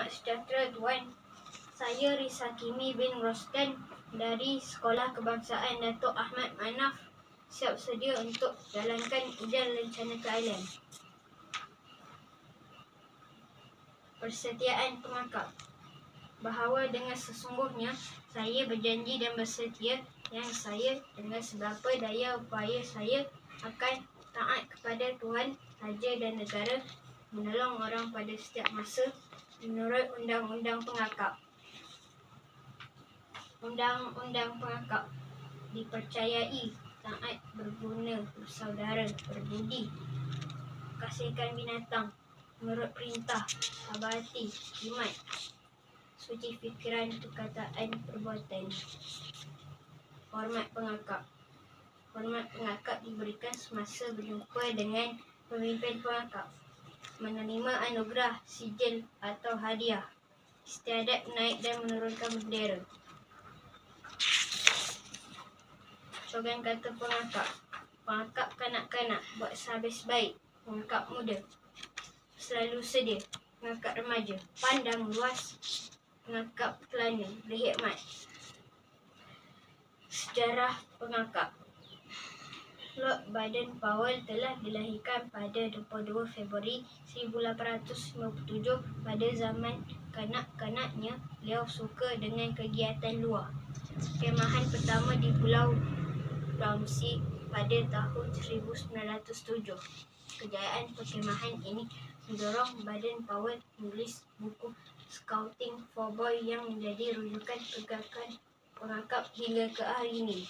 Selamat sejahtera Tuan. Saya Rizakimi bin Rosdan dari Sekolah Kebangsaan Datuk Ahmad Manaf siap sedia untuk jalankan ujian lancana keahlian. Persetiaan pengakap. Bahawa dengan sesungguhnya saya berjanji dan bersetia yang saya dengan seberapa daya upaya saya akan taat kepada Tuhan, Raja dan Negara, menolong orang pada setiap masa menurut Undang-Undang Pengakap. Undang-Undang Pengakap dipercayai taat, berguna, bersaudara, berbudi, kasihkan binatang, menurut perintah, sabar hati, jimat, suci fikiran, perkataan, perbuatan. Hormat pengakap. Hormat pengakap diberikan semasa berjumpa dengan pemimpin pengakap, menerima anugerah, sijil atau hadiah, istiadat menaik dan menurunkan bendera. Slogan kata pengakap. Pengakap kanak-kanak, buat sehabis baik. Pengakap muda, selalu sedia. Pengakap remaja, pandang luas. Pengakap kelana, berhikmat. Sejarah pengakap. Lord Baden-Powell telah dilahirkan pada 22 Februari 1857. Pada zaman kanak-kanaknya, beliau suka dengan kegiatan luar. Kemahan pertama di Pulau Brownsea pada tahun 1907. Kejayaan perkemahan ini mendorong Baden-Powell menulis buku Scouting for Boy yang menjadi rujukan pergerakan pengakap hingga ke hari ini.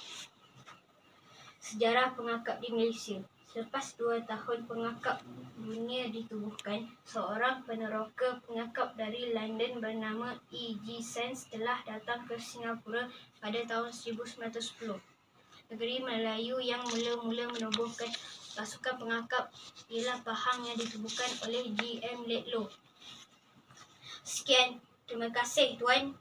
Sejarah pengakap di Malaysia. Selepas 2 tahun pengakap dunia ditubuhkan, seorang peneroka pengakap dari London bernama E.G. Sands telah datang ke Singapura pada tahun 1910. Negeri Melayu yang mula-mula menubuhkan pasukan pengakap ialah Pahang yang ditubuhkan oleh G.M. Laidlaw. Sekian, terima kasih Tuan.